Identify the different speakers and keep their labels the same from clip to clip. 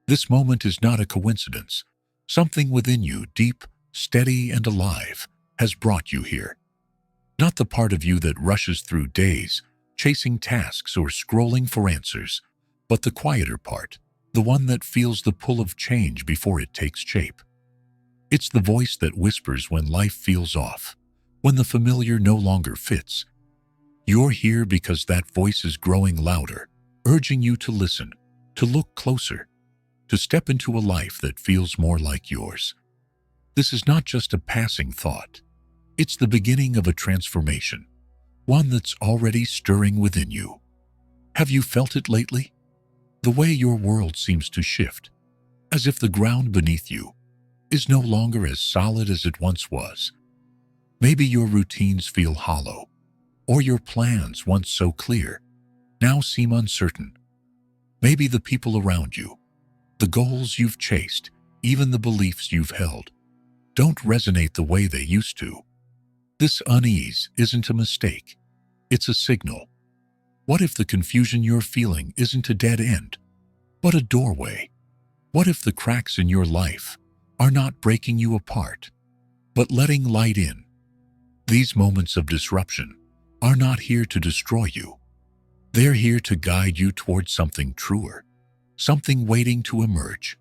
Speaker 1: This moment is not a coincidence. Something within you, deep, steady, and alive, has brought you here. Not the part of you that rushes through days, chasing tasks or scrolling for answers, but the quieter part, the one that feels the pull of change before it takes shape. It's the voice that whispers when life feels off, when the familiar no longer fits. You're here because that voice is growing louder, urging you to listen, to look closer, to step into a life that feels more like yours. This is not just a passing thought. It's the beginning of a transformation, one that's already stirring within you. Have you felt it lately? The way your world seems to shift, as if the ground beneath you is no longer as solid as it once was. Maybe your routines feel hollow, or your plans, once so clear, now seem uncertain. Maybe the people around you, the goals you've chased, even the beliefs you've held, don't resonate the way they used to. This unease isn't a mistake. It's a signal. What if the confusion you're feeling isn't a dead end, but a doorway? What if the cracks in your life are not breaking you apart, but letting light in? These moments of disruption are not here to destroy you. They're here to guide you towards something truer, something waiting to emerge.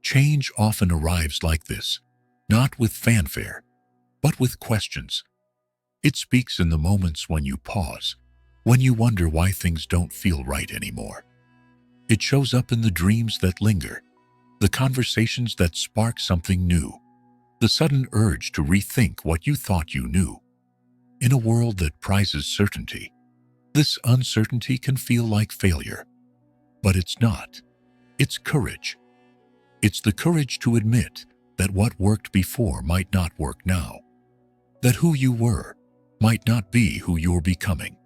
Speaker 1: Change often arrives like this, not with fanfare, but with questions. It speaks in the moments when you pause, when you wonder why things don't feel right anymore. It shows up in the dreams that linger, the conversations that spark something new, the sudden urge to rethink what you thought you knew. In a world that prizes certainty, this uncertainty can feel like failure. But it's not. It's courage. It's the courage to admit that what worked before might not work now, that who you were might not be who you're becoming.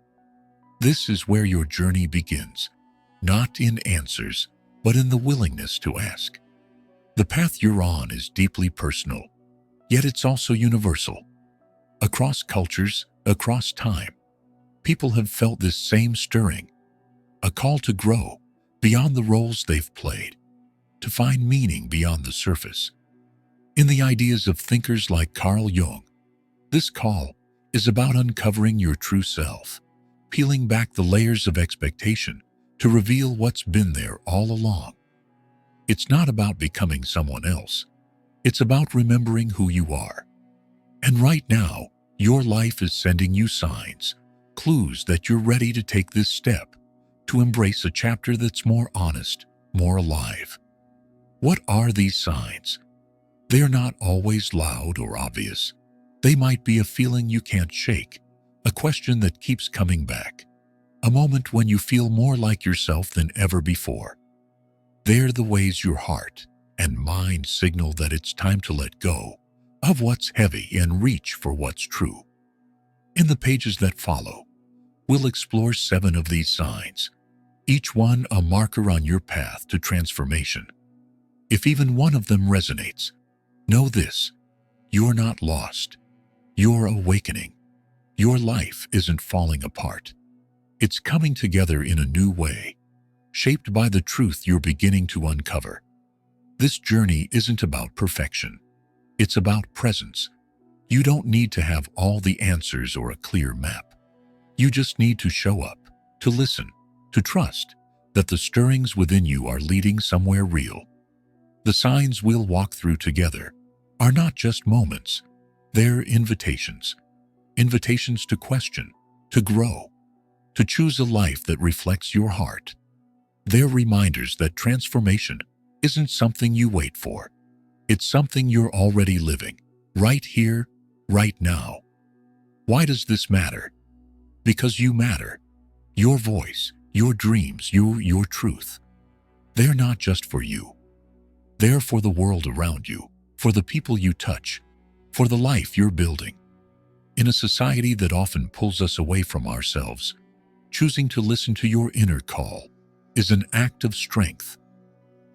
Speaker 1: This is where your journey begins, not in answers, but in the willingness to ask. The path you're on is deeply personal, yet it's also universal. Across cultures, across time, people have felt this same stirring, a call to grow beyond the roles they've played, to find meaning beyond the surface. In the ideas of thinkers like Carl Jung, this call is about uncovering your true self, peeling back the layers of expectation to reveal what's been there all along. It's not about becoming someone else. It's about remembering who you are. And right now, your life is sending you signs, clues that you're ready to take this step, to embrace a chapter that's more honest, more alive. What are these signs? They're not always loud or obvious. They might be a feeling you can't shake, a question that keeps coming back, a moment when you feel more like yourself than ever before. They're the ways your heart and mind signal that it's time to let go of what's heavy and reach for what's true. In the pages that follow, we'll explore 7 of these signs, each one a marker on your path to transformation. If even one of them resonates, know this: you're not lost. You're awakening. Your life isn't falling apart. It's coming together in a new way, shaped by the truth you're beginning to uncover. This journey isn't about perfection. It's about presence. You don't need to have all the answers or a clear map. You just need to show up, to listen, to trust that the stirrings within you are leading somewhere real. The signs we'll walk through together are not just moments. They're invitations. Invitations to question, to grow, to choose a life that reflects your heart. They're reminders that transformation isn't something you wait for. It's something you're already living, right here, right now. Why does this matter? Because you matter. Your voice, your dreams, your truth. They're not just for you. They're for the world around you, for the people you touch, for the life you're building. In a society that often pulls us away from ourselves, choosing to listen to your inner call is an act of strength.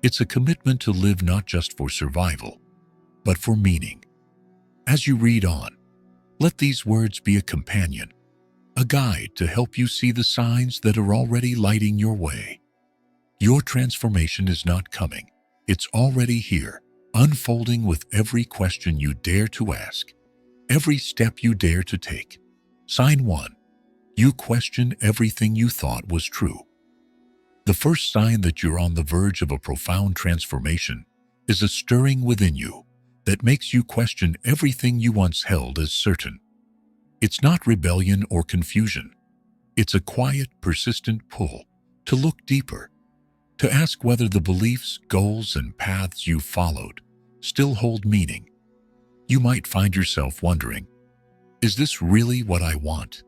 Speaker 1: It's a commitment to live not just for survival, but for meaning. As you read on, let these words be a companion, a guide to help you see the signs that are already lighting your way. Your transformation is not coming. It's already here, unfolding with every question you dare to ask, every step you dare to take. Sign 1. You question everything you thought was true. The first sign that you're on the verge of a profound transformation is a stirring within you that makes you question everything you once held as certain. It's not rebellion or confusion. It's a quiet, persistent pull to look deeper, to ask whether the beliefs, goals, and paths you followed still hold meaning. You might find yourself wondering, is this really what I want?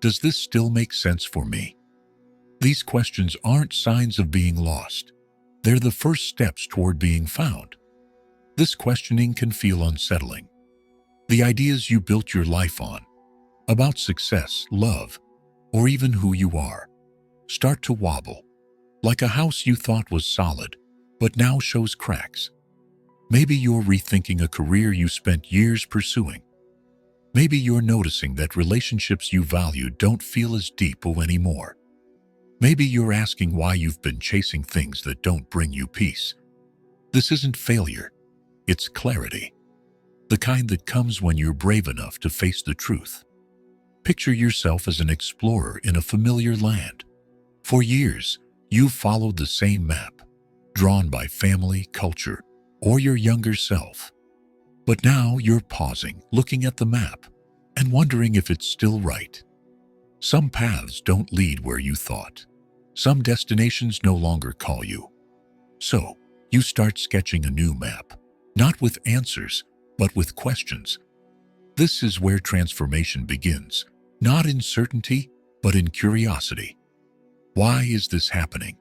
Speaker 1: Does this still make sense for me? These questions aren't signs of being lost. They're the first steps toward being found. This questioning can feel unsettling. The ideas you built your life on, about success, love, or even who you are, start to wobble, like a house you thought was solid, but now shows cracks. Maybe you're rethinking a career you spent years pursuing. Maybe you're noticing that relationships you value don't feel as deep anymore. Maybe you're asking why you've been chasing things that don't bring you peace. This isn't failure, it's clarity. The kind that comes when you're brave enough to face the truth. Picture yourself as an explorer in a familiar land. For years, you've followed the same map, drawn by family, culture, or your younger self. But now you're pausing, looking at the map, and wondering if it's still right. Some paths don't lead where you thought. Some destinations no longer call you. So, you start sketching a new map, not with answers, but with questions. This is where transformation begins, not in certainty, but in curiosity. Why is this happening?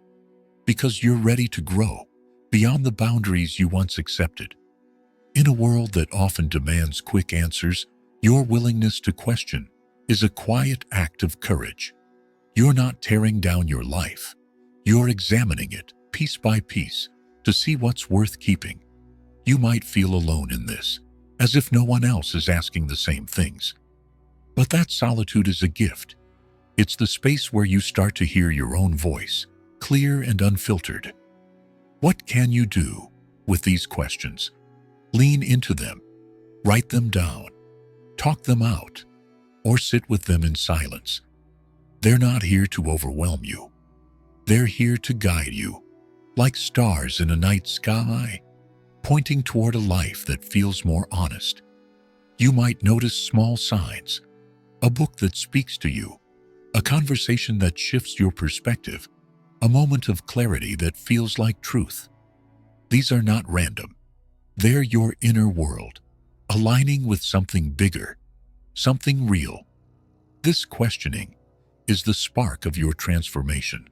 Speaker 1: Because you're ready to grow beyond the boundaries you once accepted. In a world that often demands quick answers, your willingness to question is a quiet act of courage. You're not tearing down your life. You're examining it, piece by piece, to see what's worth keeping. You might feel alone in this, as if no one else is asking the same things. But that solitude is a gift. It's the space where you start to hear your own voice, clear and unfiltered. What can you do with these questions? Lean into them, write them down, talk them out, or sit with them in silence. They're not here to overwhelm you. They're here to guide you, like stars in a night sky, pointing toward a life that feels more honest. You might notice small signs, a book that speaks to you, a conversation that shifts your perspective, a moment of clarity that feels like truth. These are not random. They're your inner world, aligning with something bigger, something real. This questioning is the spark of your transformation.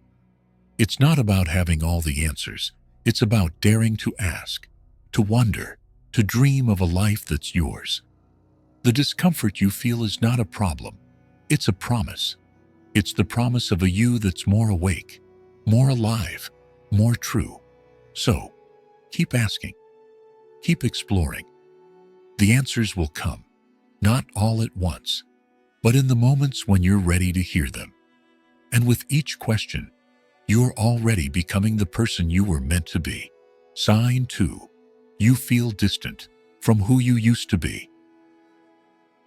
Speaker 1: It's not about having all the answers. It's about daring to ask, to wonder, to dream of a life that's yours. The discomfort you feel is not a problem. It's a promise. It's the promise of a you that's more awake, more alive, more true. So, keep asking. Keep exploring. The answers will come, not all at once, but in the moments when you're ready to hear them. And with each question, you're already becoming the person you were meant to be. Sign 2. You feel distant from who you used to be.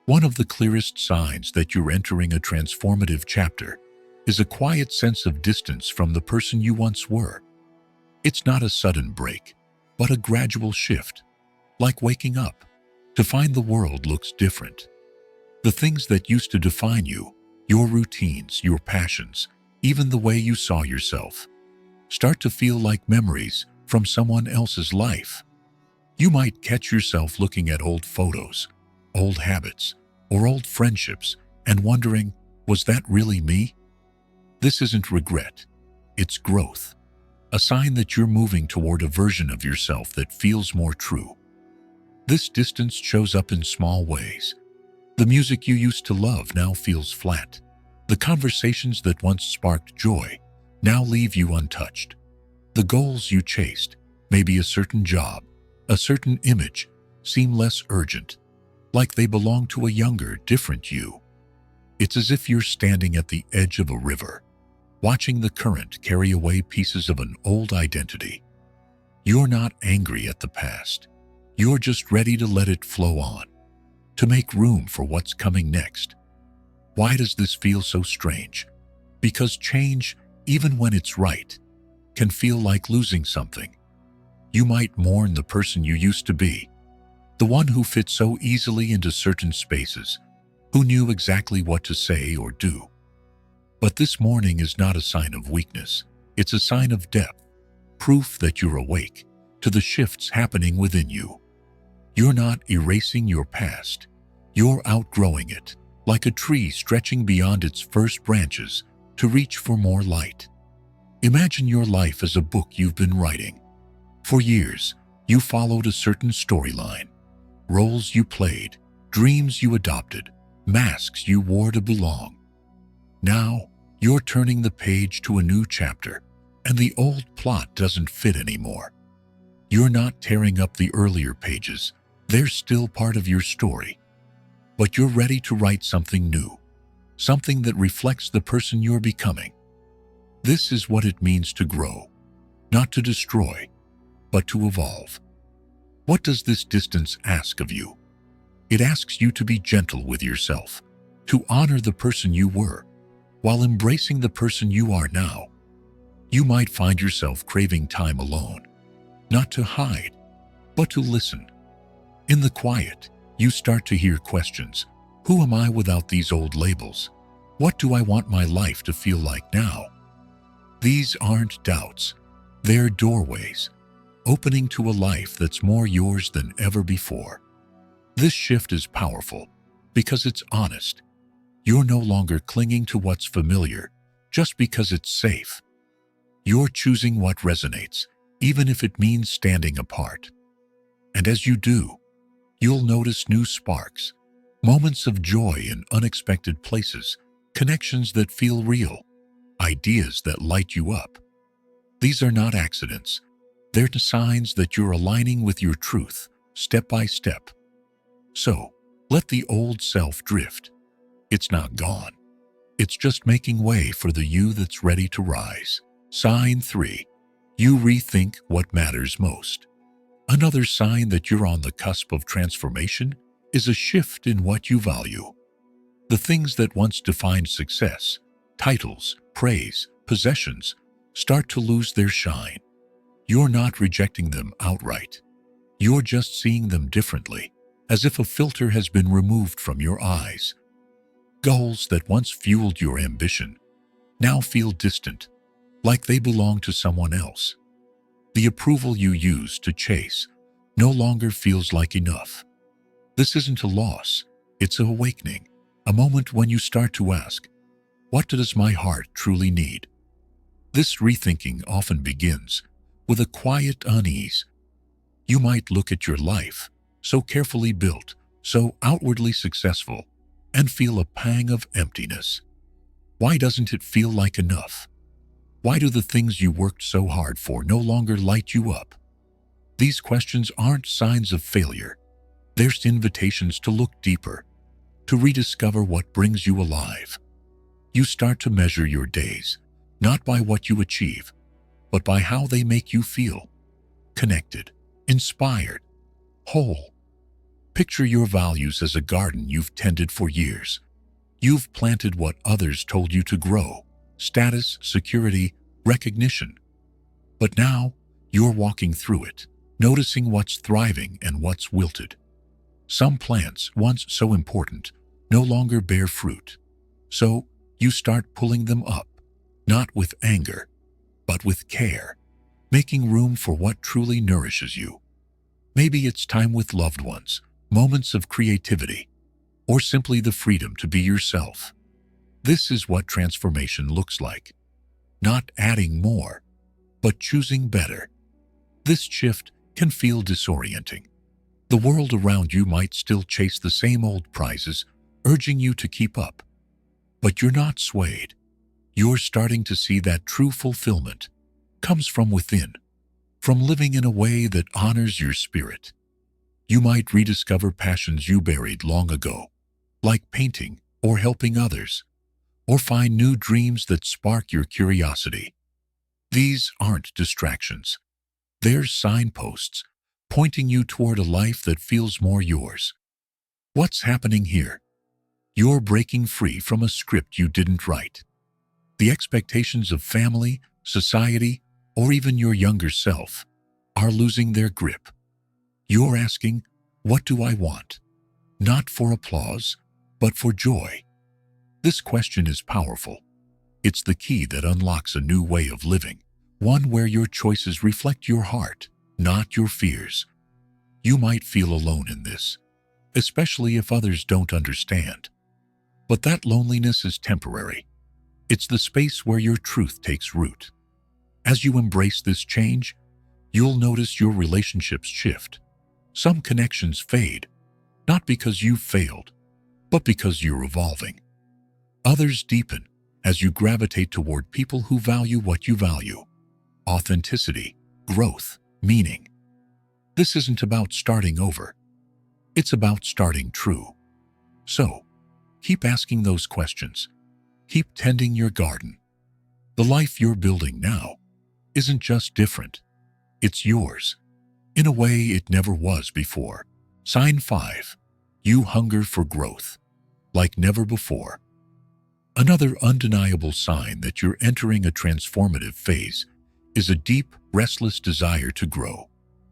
Speaker 1: One of the clearest signs that you're entering a transformative chapter is a quiet sense of distance from the person you once were. It's not a sudden break, but a gradual shift, like waking up to find the world looks different. The things that used to define you, your routines, your passions, even the way you saw yourself, start to feel like memories from someone else's life. You might catch yourself looking at old photos, old habits, or old friendships and wondering, was that really me? This isn't regret, it's growth, a sign that you're moving toward a version of yourself that feels more true. This distance shows up in small ways. The music you used to love now feels flat. The conversations that once sparked joy now leave you untouched. The goals you chased, maybe a certain job, a certain image, seem less urgent, like they belong to a younger, different you. It's as if you're standing at the edge of a river, watching the current carry away pieces of an old identity. You're not angry at the past. You're just ready to let it flow on, to make room for what's coming next. Why does this feel so strange? Because change, even when it's right, can feel like losing something. You might mourn the person you used to be, the one who fit so easily into certain spaces, who knew exactly what to say or do. But this mourning is not a sign of weakness. It's a sign of depth, proof that you're awake to the shifts happening within you. You're not erasing your past. You're outgrowing it, like a tree stretching beyond its first branches to reach for more light. Imagine your life as a book you've been writing. For years, you followed a certain storyline. Roles you played, dreams you adopted, masks you wore to belong. Now, you're turning the page to a new chapter, and the old plot doesn't fit anymore. You're not tearing up the earlier pages. They're still part of your story. But you're ready to write something new, something that reflects the person you're becoming. This is what it means to grow, not to destroy, but to evolve. What does this distance ask of you? It asks you to be gentle with yourself, to honor the person you were, while embracing the person you are now. You might find yourself craving time alone, not to hide, but to listen. In the quiet, you start to hear questions. Who am I without these old labels? What do I want my life to feel like now? These aren't doubts. They're doorways, opening to a life that's more yours than ever before. This shift is powerful because it's honest. You're no longer clinging to what's familiar just because it's safe. You're choosing what resonates, even if it means standing apart. And as you do, you'll notice new sparks, moments of joy in unexpected places, connections that feel real, ideas that light you up. These are not accidents. They're signs that you're aligning with your truth, step by step. So, let the old self drift. It's not gone. It's just making way for the you that's ready to rise. Sign 3. You rethink what matters most. Another sign that you're on the cusp of transformation is a shift in what you value. The things that once defined success, titles, praise, possessions, start to lose their shine. You're not rejecting them outright. You're just seeing them differently, as if a filter has been removed from your eyes. Goals that once fueled your ambition now feel distant, like they belong to someone else. The approval you used to chase no longer feels like enough. This isn't a loss, it's an awakening, a moment when you start to ask, what does my heart truly need? This rethinking often begins with a quiet unease. You might look at your life, so carefully built, so outwardly successful, and feel a pang of emptiness. Why doesn't it feel like enough? Why do the things you worked so hard for no longer light you up? These questions aren't signs of failure. They're invitations to look deeper, to rediscover what brings you alive. You start to measure your days, not by what you achieve, but by how they make you feel. Connected, inspired, whole. Picture your values as a garden you've tended for years. You've planted what others told you to grow: status, security, recognition. But now, you're walking through it, noticing what's thriving and what's wilted. Some plants, once so important, no longer bear fruit. So, you start pulling them up, not with anger, but with care, making room for what truly nourishes you. Maybe it's time with loved ones, moments of creativity, or simply the freedom to be yourself. This is what transformation looks like. Not adding more, but choosing better. This shift can feel disorienting. The world around you might still chase the same old prizes, urging you to keep up. But you're not swayed. You're starting to see that true fulfillment comes from within, from living in a way that honors your spirit. You might rediscover passions you buried long ago, like painting or helping others, or find new dreams that spark your curiosity. These aren't distractions. They're signposts pointing you toward a life that feels more yours. What's happening here? You're breaking free from a script you didn't write. The expectations of family, society, or even your younger self are losing their grip. You're asking, what do I want? Not for applause, but for joy. This question is powerful. It's the key that unlocks a new way of living, one where your choices reflect your heart, not your fears. You might feel alone in this, especially if others don't understand. But that loneliness is temporary. It's the space where your truth takes root. As you embrace this change, you'll notice your relationships shift. Some connections fade, not because you've failed, but because you're evolving. Others deepen as you gravitate toward people who value what you value: authenticity, growth, meaning. This isn't about starting over. It's about starting true. So, keep asking those questions. Keep tending your garden. The life you're building now isn't just different. It's yours, in a way it never was before. Sign 5. You hunger for growth, like never before. Another undeniable sign that you're entering a transformative phase is a deep, restless desire to grow,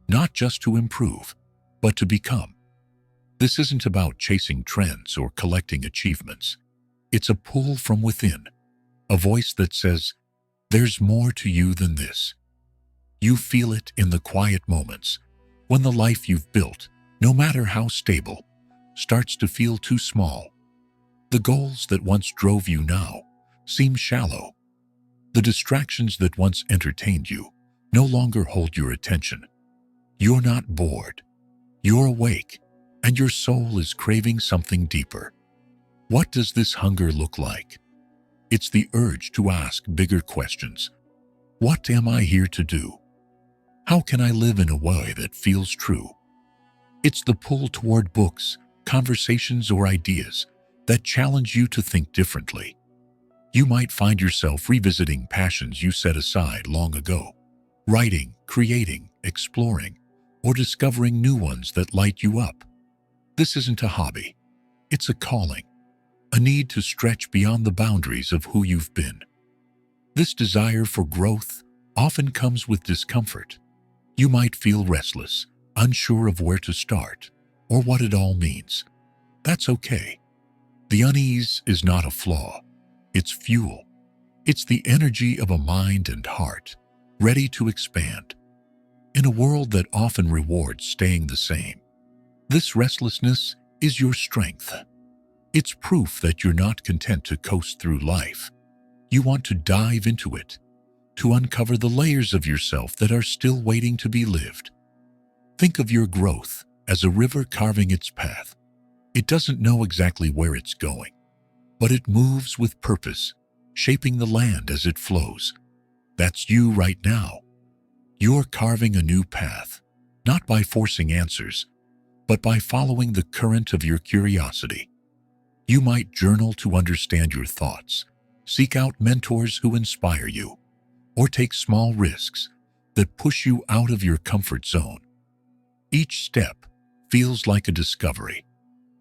Speaker 1: not just to improve, but to become. This isn't about chasing trends or collecting achievements. It's a pull from within, a voice that says, there's more to you than this. You feel it in the quiet moments, when the life you've built, no matter how stable, starts to feel too small. The goals that once drove you now seem shallow. The distractions that once entertained you no longer hold your attention. You're not bored. You're awake, and your soul is craving something deeper. What does this hunger look like? It's the urge to ask bigger questions. What am I here to do? How can I live in a way that feels true? It's the pull toward books, conversations, or ideas that challenge you to think differently. You might find yourself revisiting passions you set aside long ago, writing, creating, exploring, or discovering new ones that light you up. This isn't a hobby. It's a calling, a need to stretch beyond the boundaries of who you've been. This desire for growth often comes with discomfort. You might feel restless, unsure of where to start, or what it all means. That's okay. The unease is not a flaw. It's fuel. It's the energy of a mind and heart, ready to expand. In a world that often rewards staying the same, this restlessness is your strength. It's proof that you're not content to coast through life. You want to dive into it, to uncover the layers of yourself that are still waiting to be lived. Think of your growth as a river carving its path. It doesn't know exactly where it's going, but it moves with purpose, shaping the land as it flows. That's you right now. You're carving a new path, not by forcing answers, but by following the current of your curiosity. You might journal to understand your thoughts, seek out mentors who inspire you, or take small risks that push you out of your comfort zone. Each step feels like a discovery,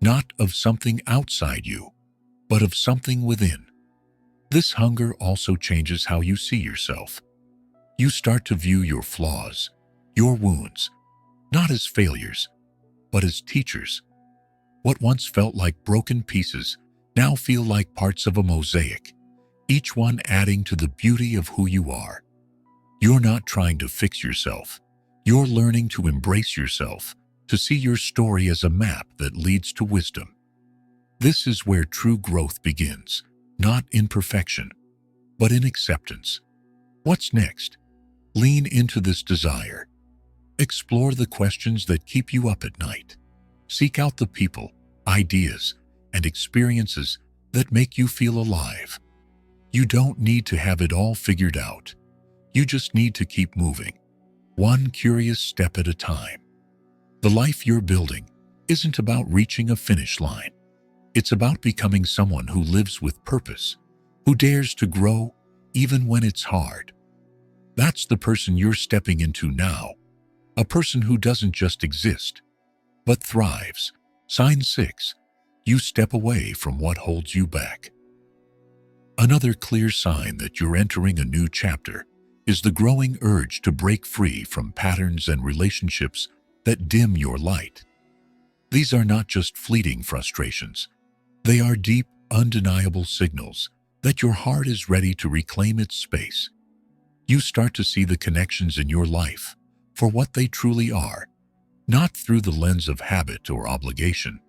Speaker 1: not of something outside you, but of something within. This hunger also changes how you see yourself. You start to view your flaws, your wounds, not as failures, but as teachers. What once felt like broken pieces now feel like parts of a mosaic, each one adding to the beauty of who you are. You're not trying to fix yourself. You're learning to embrace yourself, to see your story as a map that leads to wisdom. This is where true growth begins, not in perfection, but in acceptance. What's next? Lean into this desire. Explore the questions that keep you up at night. Seek out the people, ideas, and experiences that make you feel alive. You don't need to have it all figured out. You just need to keep moving, one curious step at a time. The life you're building isn't about reaching a finish line. It's about becoming someone who lives with purpose, who dares to grow even when it's hard. That's the person you're stepping into now, a person who doesn't just exist, but thrives. Sign 6. You step away from what holds you back. Another clear sign that you're entering a new chapter is the growing urge to break free from patterns and relationships that dim your light. These are not just fleeting frustrations. They are deep, undeniable signals that your heart is ready to reclaim its space. You start to see the connections in your life for what they truly are, not through the lens of habit or obligation,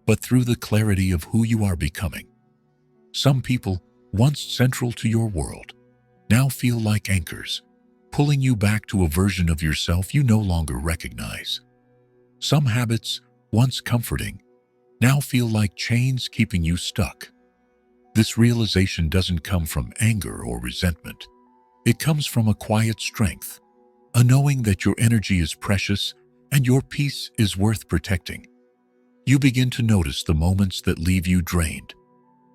Speaker 1: but through the clarity of who you are becoming. Some people, once central to your world, now feel like anchors, pulling you back to a version of yourself you no longer recognize. Some habits, once comforting, now feel like chains keeping you stuck. This realization doesn't come from anger or resentment. It comes from a quiet strength, a knowing that your energy is precious and your peace is worth protecting. You begin to notice the moments that leave you drained,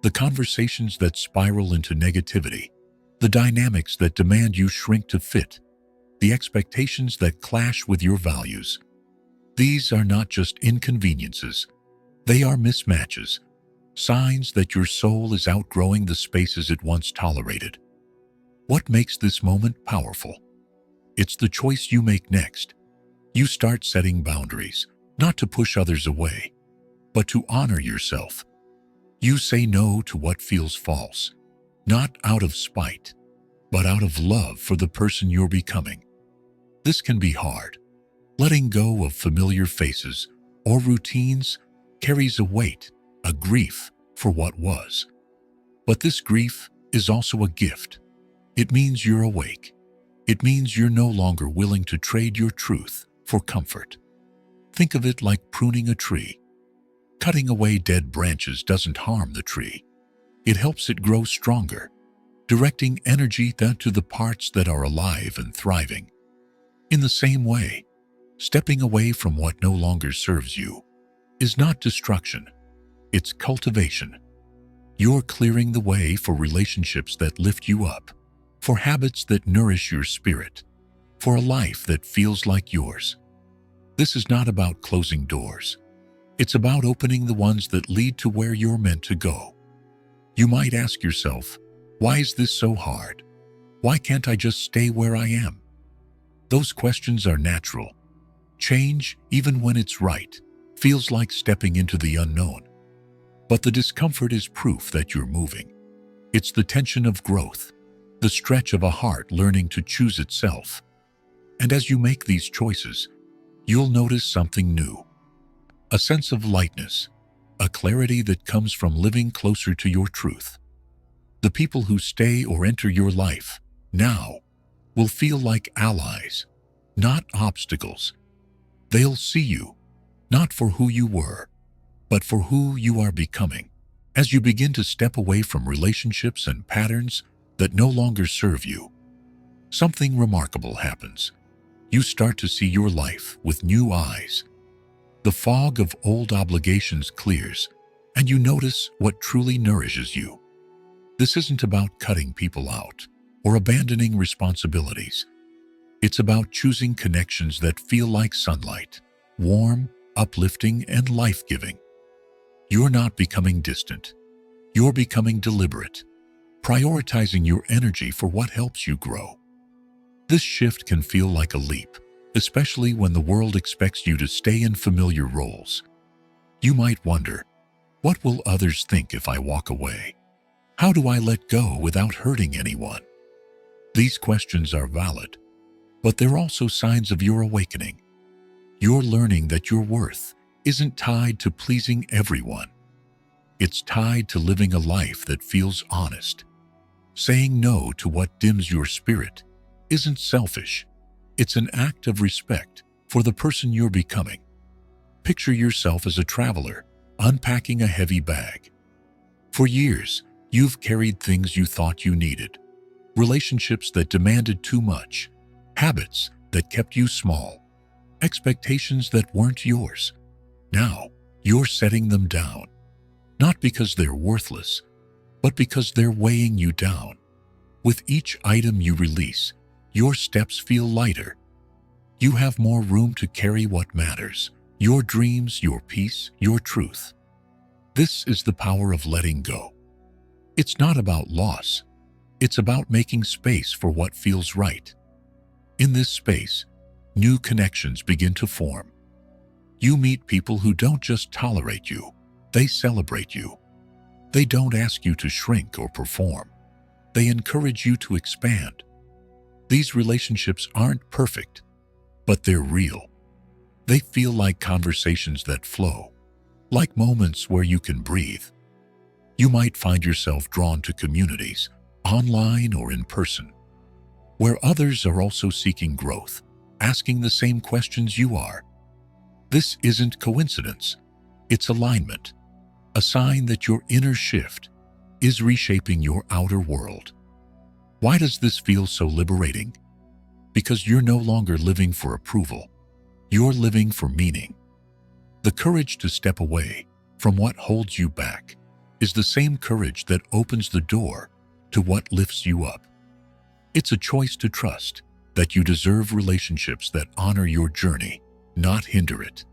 Speaker 1: the conversations that spiral into negativity, the dynamics that demand you shrink to fit, the expectations that clash with your values. These are not just inconveniences, they are mismatches, signs that your soul is outgrowing the spaces it once tolerated. What makes this moment powerful? It's the choice you make next. You start setting boundaries, not to push others away, but to honor yourself. You say no to what feels false, not out of spite, but out of love for the person you're becoming. This can be hard. Letting go of familiar faces or routines carries a weight, a grief for what was. But this grief is also a gift. It means you're awake. It means you're no longer willing to trade your truth for comfort. Think of it like pruning a tree. Cutting away dead branches doesn't harm the tree. It helps it grow stronger, directing energy to the parts that are alive and thriving. In the same way, stepping away from what no longer serves you is not destruction, it's cultivation. You're clearing the way for relationships that lift you up, for habits that nourish your spirit, for a life that feels like yours. This is not about closing doors. It's about opening the ones that lead to where you're meant to go. You might ask yourself, why is this so hard? Why can't I just stay where I am? Those questions are natural. Change, even when it's right, feels like stepping into the unknown. But the discomfort is proof that you're moving. It's the tension of growth, the stretch of a heart learning to choose itself. And as you make these choices, you'll notice something new. A sense of lightness, a clarity that comes from living closer to your truth. The people who stay or enter your life now will feel like allies, not obstacles. They'll see you, not for who you were, but for who you are becoming. As you begin to step away from relationships and patterns that no longer serve you, something remarkable happens. You start to see your life with new eyes. The fog of old obligations clears, and you notice what truly nourishes you. This isn't about cutting people out or abandoning responsibilities. It's about choosing connections that feel like sunlight, warm, uplifting, and life-giving. You're not becoming distant. You're becoming deliberate, prioritizing your energy for what helps you grow. This shift can feel like a leap, especially when the world expects you to stay in familiar roles. You might wonder, what will others think if I walk away? How do I let go without hurting anyone? These questions are valid, but they're also signs of your awakening. You're learning that your worth isn't tied to pleasing everyone. It's tied to living a life that feels honest. Saying no to what dims your spirit isn't selfish. It's an act of respect for the person you're becoming. Picture yourself as a traveler, unpacking a heavy bag. For years, you've carried things you thought you needed, relationships that demanded too much, habits that kept you small, expectations that weren't yours. Now, you're setting them down, not because they're worthless, but because they're weighing you down. With each item you release, your steps feel lighter. You have more room to carry what matters, your dreams, your peace, your truth. This is the power of letting go. It's not about loss. It's about making space for what feels right. In this space, new connections begin to form. You meet people who don't just tolerate you, they celebrate you. They don't ask you to shrink or perform. They encourage you to expand. These relationships aren't perfect, but they're real. They feel like conversations that flow, like moments where you can breathe. You might find yourself drawn to communities, online or in person, where others are also seeking growth, asking the same questions you are. This isn't coincidence, it's alignment, a sign that your inner shift is reshaping your outer world. Why does this feel so liberating? Because you're no longer living for approval, you're living for meaning. The courage to step away from what holds you back is the same courage that opens the door to what lifts you up. It's a choice to trust that you deserve relationships that honor your journey, not hinder it.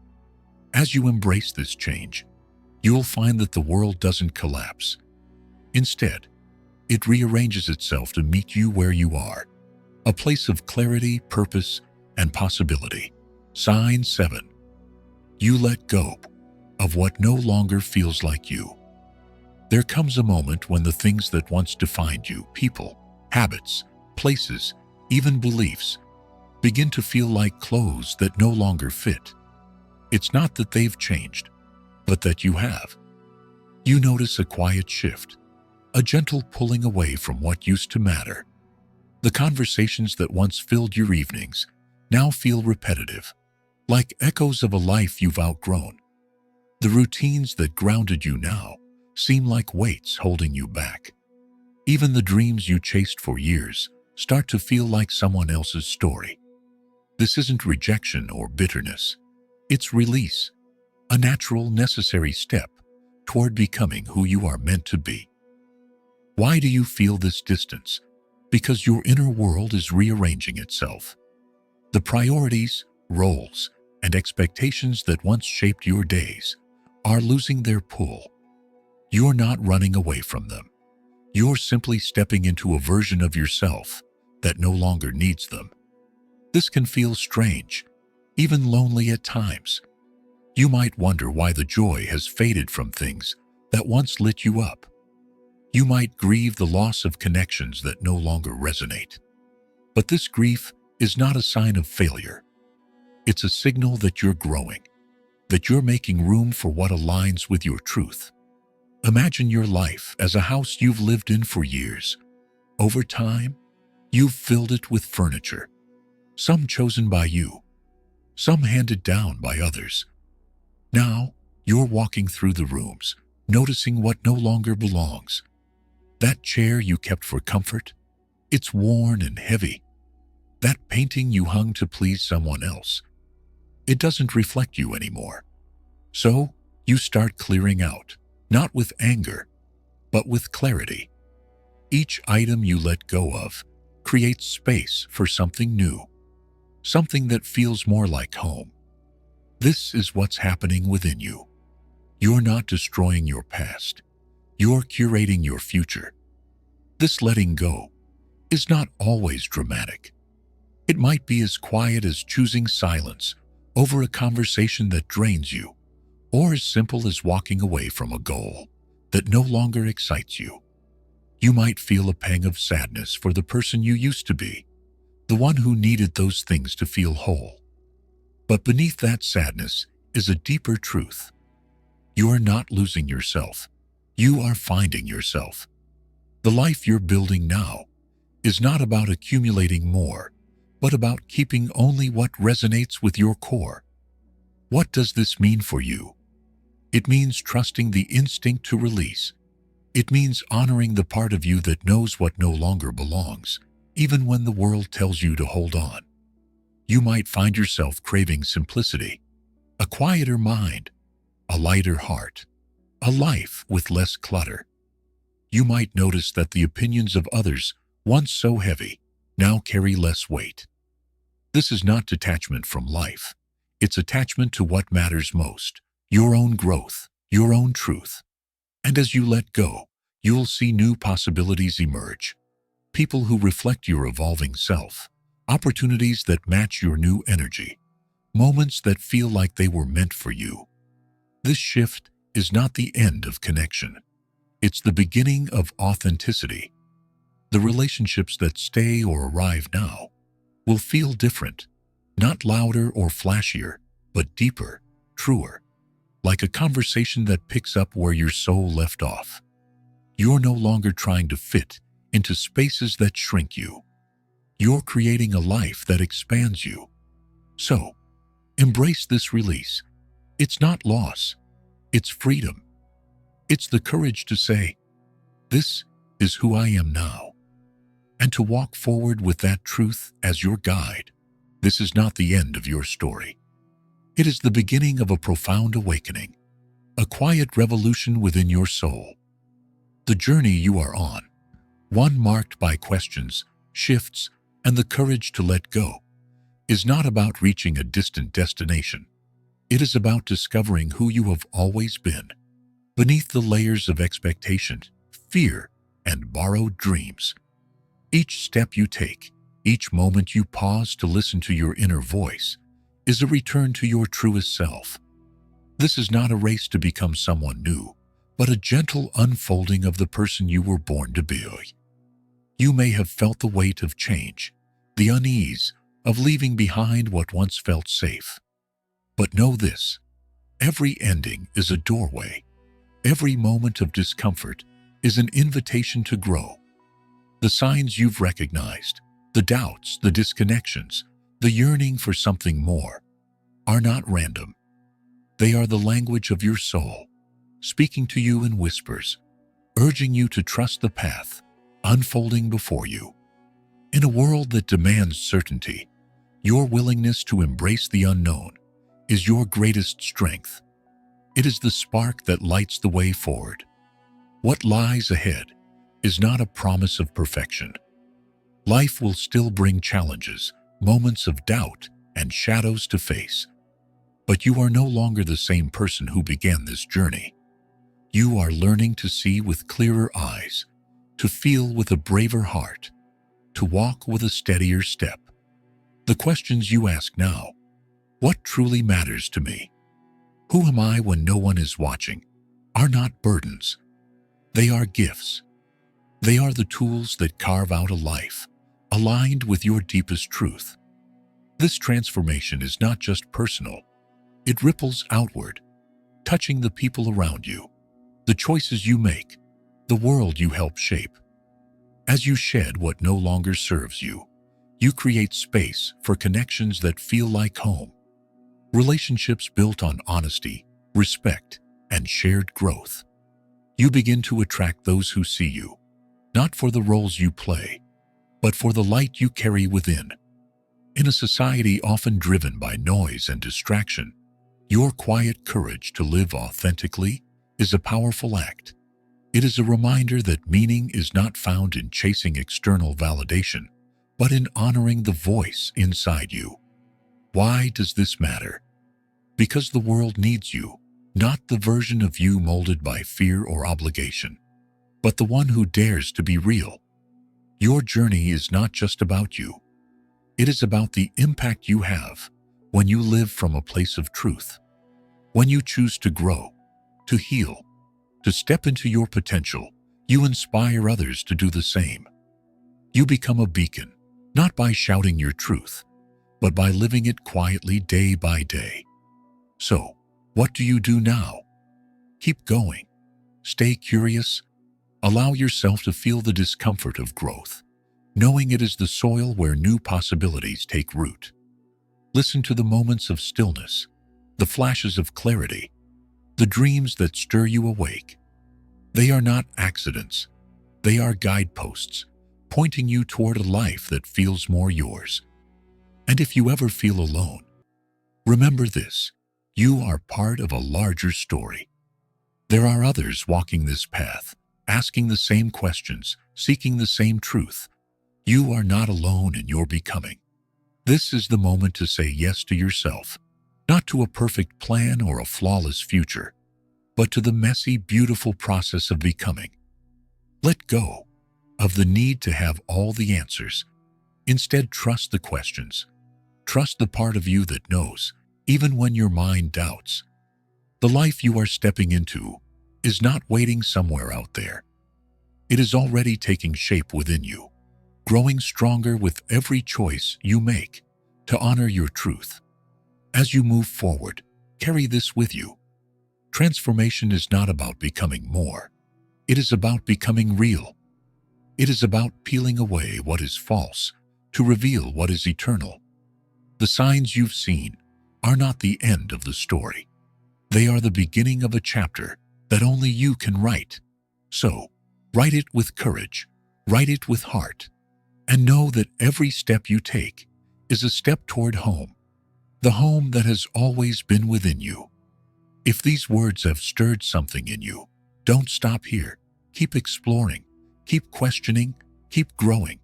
Speaker 1: As you embrace this change, you'll find that the world doesn't collapse. Instead, it rearranges itself to meet you where you are, a place of clarity, purpose, and possibility. Sign 7. You let go of what no longer feels like you. There comes a moment when the things that once defined you, people, habits, places, even beliefs, begin to feel like clothes that no longer fit. It's not that they've changed, but that you have. You notice a quiet shift, a gentle pulling away from what used to matter. The conversations that once filled your evenings now feel repetitive, like echoes of a life you've outgrown. The routines that grounded you now seem like weights holding you back. Even the dreams you chased for years start to feel like someone else's story. This isn't rejection or bitterness. It's release, a natural, necessary step toward becoming who you are meant to be. Why do you feel this distance? Because your inner world is rearranging itself. The priorities, roles, and expectations that once shaped your days are losing their pull. You're not running away from them. You're simply stepping into a version of yourself that no longer needs them. This can feel strange, even lonely at times. You might wonder why the joy has faded from things that once lit you up. You might grieve the loss of connections that no longer resonate. But this grief is not a sign of failure. It's a signal that you're growing, that you're making room for what aligns with your truth. Imagine your life as a house you've lived in for years. Over time, you've filled it with furniture, some chosen by you, some handed down by others. Now, you're walking through the rooms, noticing what no longer belongs. That chair you kept for comfort, it's worn and heavy. That painting you hung to please someone else, it doesn't reflect you anymore. So, you start clearing out, not with anger, but with clarity. Each item you let go of creates space for something new, something that feels more like home. This is what's happening within you. You're not destroying your past. You're curating your future. This letting go is not always dramatic. It might be as quiet as choosing silence over a conversation that drains you, or as simple as walking away from a goal that no longer excites you. You might feel a pang of sadness for the person you used to be, the one who needed those things to feel whole. But beneath that sadness is a deeper truth. You are not losing yourself. You are finding yourself. The life you're building now is not about accumulating more, but about keeping only what resonates with your core. What does this mean for you? It means trusting the instinct to release. It means honoring the part of you that knows what no longer belongs, even when the world tells you to hold on. You might find yourself craving simplicity, a quieter mind, a lighter heart, a life with less clutter. You might notice that the opinions of others, once so heavy, now carry less weight. This is not detachment from life. It's attachment to what matters most, your own growth, your own truth. And as you let go, you'll see new possibilities emerge. People who reflect your evolving self, opportunities that match your new energy, moments that feel like they were meant for you. This shift is not the end of connection. It's the beginning of authenticity. The relationships that stay or arrive now will feel different, not louder or flashier, but deeper, truer, like a conversation that picks up where your soul left off. You're no longer trying to fit into spaces that shrink you. You're creating a life that expands you. So, embrace this release. It's not loss, it's freedom. It's the courage to say, "This is who I am now," and to walk forward with that truth as your guide. This is not the end of your story. It is the beginning of a profound awakening, a quiet revolution within your soul. The journey you are on, one marked by questions, shifts, and the courage to let go, is not about reaching a distant destination. It is about discovering who you have always been, beneath the layers of expectation, fear, and borrowed dreams. Each step you take, each moment you pause to listen to your inner voice, is a return to your truest self. This is not a race to become someone new, but a gentle unfolding of the person you were born to be. You may have felt the weight of change, the unease of leaving behind what once felt safe. But know this: every ending is a doorway. Every moment of discomfort is an invitation to grow. The signs you've recognized, the doubts, the disconnections, the yearning for something more, are not random. They are the language of your soul, speaking to you in whispers, urging you to trust the path unfolding before you. In a world that demands certainty, your willingness to embrace the unknown is your greatest strength. It is the spark that lights the way forward. What lies ahead is not a promise of perfection. Life will still bring challenges, moments of doubt, and shadows to face. But you are no longer the same person who began this journey. You are learning to see with clearer eyes, to feel with a braver heart, to walk with a steadier step. The questions you ask now: what truly matters to me? Who am I when no one is watching? Are not burdens. They are gifts. They are the tools that carve out a life aligned with your deepest truth. This transformation is not just personal. It ripples outward, touching the people around you, the choices you make, the world you help shape. As you shed what no longer serves you, you create space for connections that feel like home. Relationships built on honesty, respect, and shared growth. You begin to attract those who see you, not for the roles you play, but for the light you carry within. In a society often driven by noise and distraction, your quiet courage to live authentically is a powerful act. It is a reminder that meaning is not found in chasing external validation, but in honoring the voice inside you. Why does this matter? Because the world needs you, not the version of you molded by fear or obligation, but the one who dares to be real. Your journey is not just about you. It is about the impact you have when you live from a place of truth, when you choose to grow, to heal, to step into your potential. You inspire others to do the same. You become a beacon, not by shouting your truth, but by living it quietly day by day. So, what do you do now? Keep going. Stay curious. Allow yourself to feel the discomfort of growth, knowing it is the soil where new possibilities take root. Listen to the moments of stillness, the flashes of clarity, the dreams that stir you awake. They are not accidents. They are guideposts, pointing you toward a life that feels more yours. And if you ever feel alone, remember this: you are part of a larger story. There are others walking this path, asking the same questions, seeking the same truth. You are not alone in your becoming. This is the moment to say yes to yourself, not to a perfect plan or a flawless future, but to the messy, beautiful process of becoming. Let go of the need to have all the answers. Instead, trust the questions. Trust the part of you that knows, even when your mind doubts. The life you are stepping into is not waiting somewhere out there. It is already taking shape within you, growing stronger with every choice you make to honor your truth. As you move forward, carry this with you. Transformation is not about becoming more. It is about becoming real. It is about peeling away what is false to reveal what is eternal. The signs you've seen are not the end of the story. They are the beginning of a chapter that only you can write. So, write it with courage, write it with heart, and know that every step you take is a step toward home, the home that has always been within you. If these words have stirred something in you, don't stop here. Keep exploring, keep questioning, keep growing.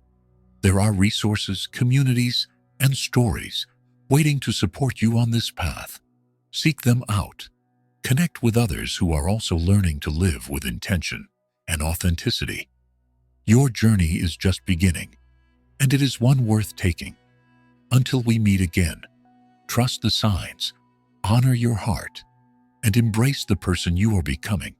Speaker 1: There are resources, communities, and stories waiting to support you on this path. Seek them out. Connect with others who are also learning to live with intention and authenticity. Your journey is just beginning, and it is one worth taking. Until we meet again, trust the signs, honor your heart, and embrace the person you are becoming.